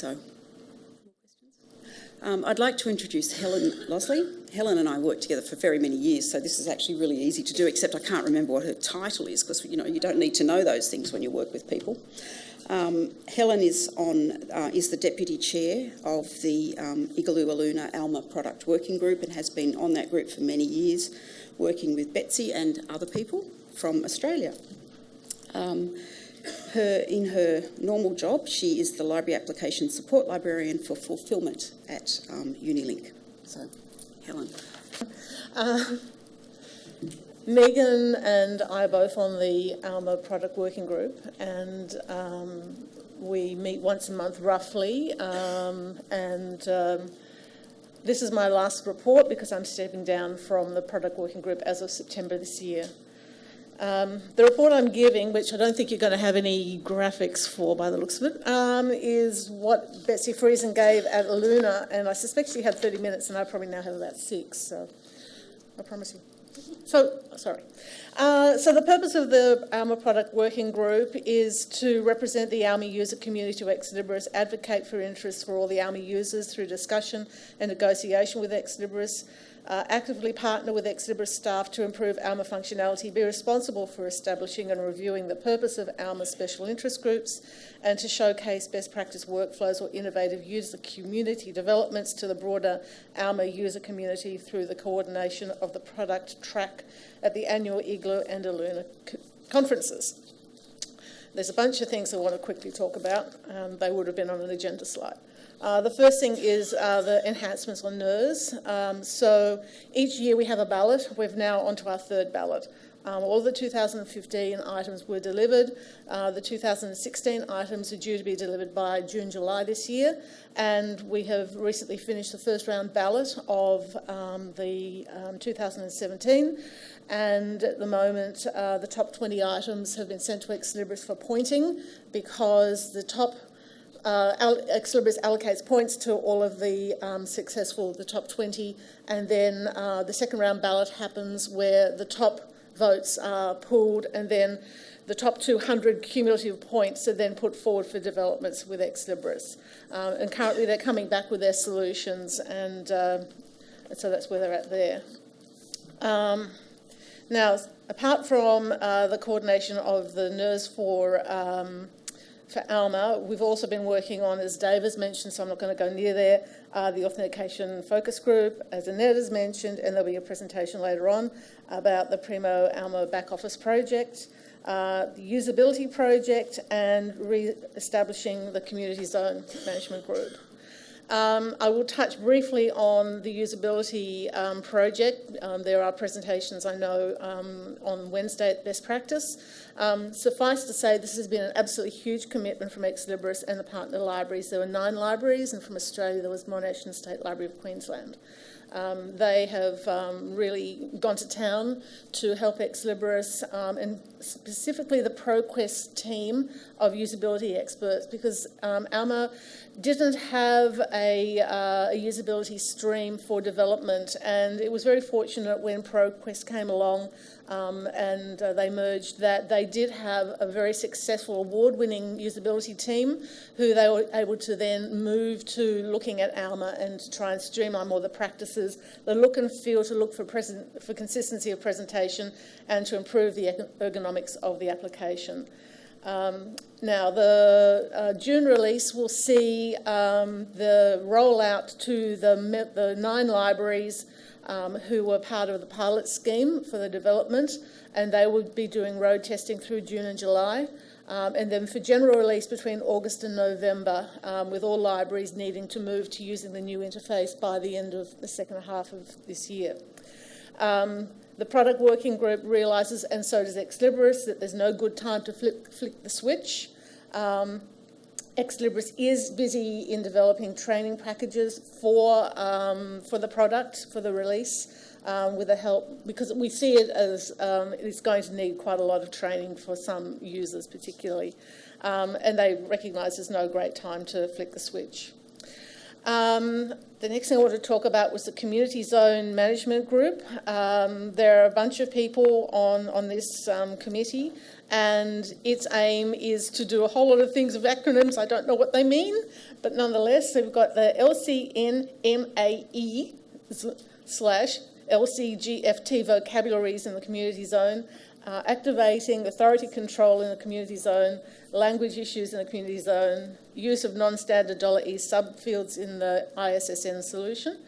So, I'd like to introduce Helen Losley. Helen and I worked together for very many years, so this is actually really easy to do, except I can't remember what her title is, because you don't need to know those things when you work with people. Helen is the Deputy Chair of the Igaloo Alma Product Working Group and has been on that group for many years, working with Betsy and other people from Australia. In her normal job, she is the Library Application Support Librarian for Fulfilment at Unilink. So, Helen. Megan and I are both on the Alma Product Working Group, and we meet once a month roughly, this is my last report because I'm stepping down from the Product Working Group as of September this year. The report I'm giving, which I don't think you're going to have any graphics for by the looks of it, is what Betsy Friesen gave at Luna, and I suspect she had 30 minutes and I probably now have about 6, so I promise you. So the purpose of the Alma Product Working Group is to represent the Alma user community to Ex Libris, advocate for interests for all the Alma users through discussion and negotiation with Ex Libris, actively partner with Ex Libris staff to improve Alma functionality, be responsible for establishing and reviewing the purpose of Alma special interest groups, and to showcase best practice workflows or innovative user community developments to the broader Alma user community through the coordination of the product track at the annual Igloo and Luna conferences. There's a bunch of things I want to quickly talk about. They would have been on an agenda slide. The first thing is the enhancements on NERS. So each year we have a ballot. We're now onto our third ballot. All the 2015 items were delivered. The 2016 items are due to be delivered by June, July this year. And we have recently finished the first round ballot of the 2017. And at the moment, the top 20 items have been sent to Ex Libris for pointing because the top Ex Libris allocates points to all of the the top 20, and then the second round ballot happens where the top votes are pooled, and then the top 200 cumulative points are then put forward for developments with Ex Libris. And currently they're coming back with their solutions, and so that's where they're at there. Now, apart from the coordination of the NERS for Alma, we've also been working on, as Dave has mentioned, so I'm not going to go near there, the authentication focus group, as Annette has mentioned, and there'll be a presentation later on about the Primo Alma back office project, the usability project, and re-establishing the community zone management group. I will touch briefly on the usability project. There are presentations, I know, on Wednesday at Best Practice. Suffice to say, this has been an absolutely huge commitment from Ex Libris and the partner libraries. There were 9 libraries, and from Australia there was Monash and State Library of Queensland. They have really gone to town to help Ex Libris, and specifically the ProQuest team of usability experts, because Alma didn't have a usability stream for development, and it was very fortunate when ProQuest came along and they merged that they did have a very successful award-winning usability team who they were able to then move to looking at Alma and to try and streamline more the practices, the look and feel, to look for consistency of presentation and to improve the ergonomics of the application. Now, the June release will see the rollout to the 9 libraries who were part of the pilot scheme for the development, and they will be doing road testing through June and July. And then for general release between August and November, with all libraries needing to move to using the new interface by the end of the second half of this year. The product working group realises, and so does Ex Libris, that there's no good time to flick the switch. Ex Libris is busy in developing training packages for the product, for the release, with the help, because we see it as it's going to need quite a lot of training for some users particularly, and they recognise there's no great time to flick the switch. The next thing I wanted to talk about was the Community Zone Management Group. There are a bunch of people on this committee, and its aim is to do a whole lot of things with acronyms. I don't know what they mean, but nonetheless, so we've got the LCNMAE / LCGFT vocabularies in the community zone, activating authority control in the community zone, language issues in the community zone, use of non-standard $E subfields in the ISSN solution,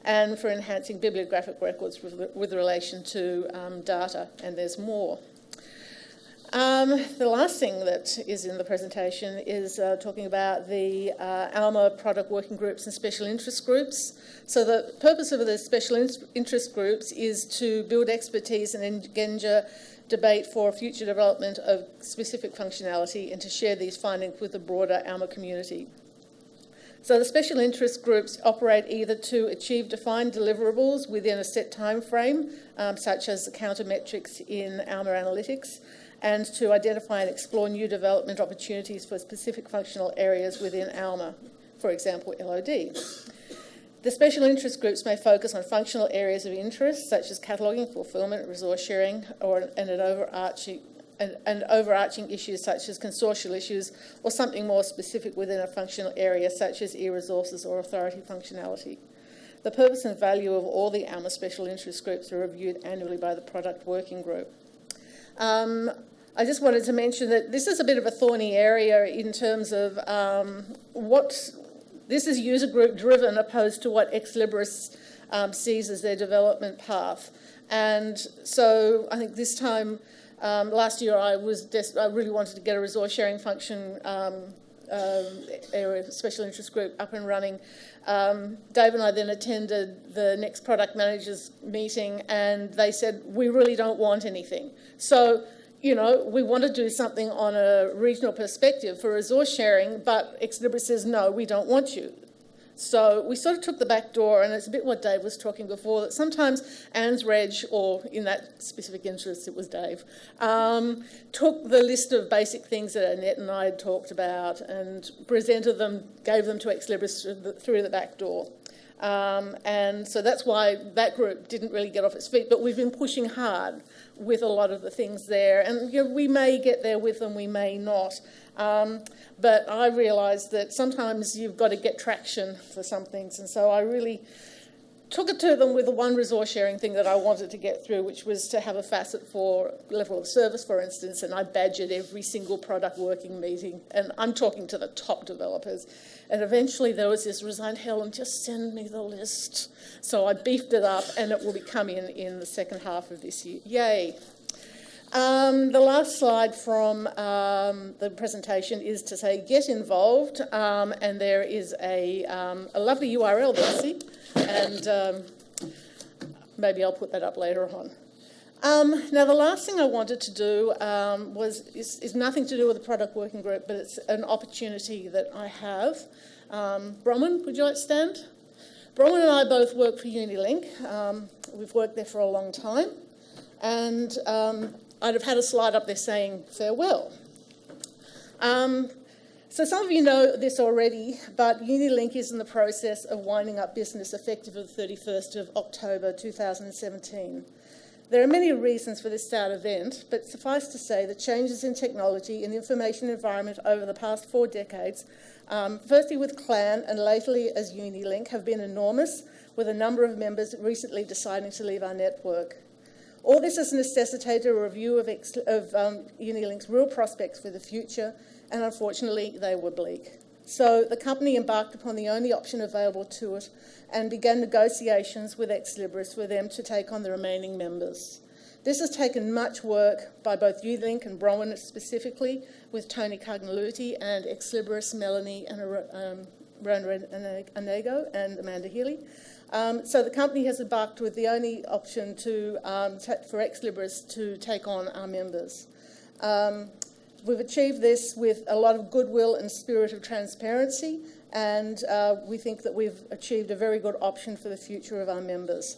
and for enhancing bibliographic records with relation to data, and there's more. The last thing that is in the presentation is talking about the Alma product working groups and special interest groups. So the purpose of the special interest groups is to build expertise and engender debate for future development of specific functionality and to share these findings with the broader Alma community. So the special interest groups operate either to achieve defined deliverables within a set time frame, such as the counter metrics in Alma Analytics, and to identify and explore new development opportunities for specific functional areas within Alma, for example, LOD. The special interest groups may focus on functional areas of interest, such as cataloguing, fulfilment, resource sharing, and overarching issues such as consortial issues, or something more specific within a functional area, such as e-resources or authority functionality. The purpose and value of all the Alma special interest groups are reviewed annually by the product working group. I just wanted to mention that this is a bit of a thorny area in terms of this is user group driven opposed to what Ex Libris sees as their development path. And so I think this time, last year I really wanted to get a resource sharing function area, special interest group up and running. Dave and I then attended the next product managers meeting, and they said, we really don't want anything. So, you know, we want to do something on a regional perspective for resource sharing, but Ex Libris says, no, we don't want you. So we sort of took the back door, and it's a bit what Dave was talking before, that sometimes ANZREG, or in that specific interest it was Dave, took the list of basic things that Annette and I had talked about and presented them, gave them to Ex Libris through the back door. And so that's why that group didn't really get off its feet, but we've been pushing hard with a lot of the things there, and you know, we may get there with them, we may not, but I realised that sometimes you've got to get traction for some things, and so I really took it to them with the one resource sharing thing that I wanted to get through, which was to have a facet for level of service, for instance, and I badgered every single product working meeting, and I'm talking to the top developers. And eventually there was this resigned, Helen, just send me the list. So I beefed it up, and it will be coming in the second half of this year. Yay. The last slide from the presentation is to say get involved, and there is a lovely URL there, see? And maybe I'll put that up later on. Now, the last thing I wanted to do is nothing to do with the product working group, but it's an opportunity that I have. Bronwyn, would you like to stand? Bronwyn and I both work for Unilink. We've worked there for a long time, and I'd have had a slide up there saying farewell. So some of you know this already, but Unilink is in the process of winding up business effective of the 31st of October 2017. There are many reasons for this sad event, but suffice to say the changes in technology and the information environment over the past 4 decades, firstly with Clan and lately as Unilink, have been enormous, with a number of members recently deciding to leave our network. All this has necessitated a review of Unilink's real prospects for the future, and unfortunately they were bleak. So the company embarked upon the only option available to it and began negotiations with Ex Libris for them to take on the remaining members. This has taken much work by both Unilink and Bronwyn specifically, with Tony Cagnaluti and Ex Libris, Melanie and Rowan Anego and Amanda Healy. So the company has embarked with the only option for Ex Libris to take on our members. We've achieved this with a lot of goodwill and spirit of transparency, and we think that we've achieved a very good option for the future of our members.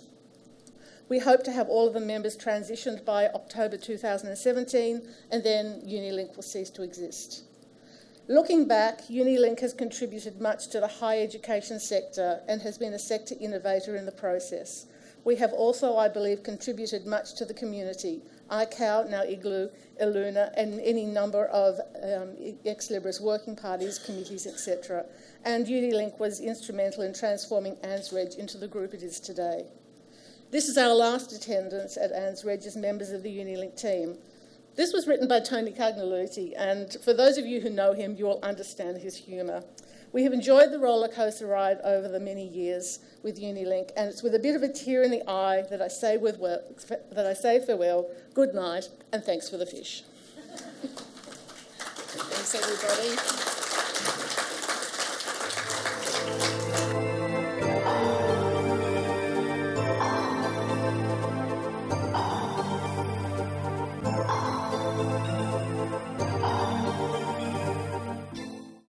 We hope to have all of the members transitioned by October 2017, and then Unilink will cease to exist. Looking back, Unilink has contributed much to the higher education sector and has been a sector innovator in the process. We have also, I believe, contributed much to the community, ICAO, now Igloo, Eluna, and any number of Ex Libris working parties, committees, etc. And Unilink was instrumental in transforming ANZREG into the group it is today. This is our last attendance at ANZREG as members of the Unilink team. This was written by Tony Cagnaluti, and for those of you who know him, you will understand his humour. We have enjoyed the roller coaster ride over the many years with Unilink, and it's with a bit of a tear in the eye that I say farewell, good night, and thanks for the fish. Thanks, everybody.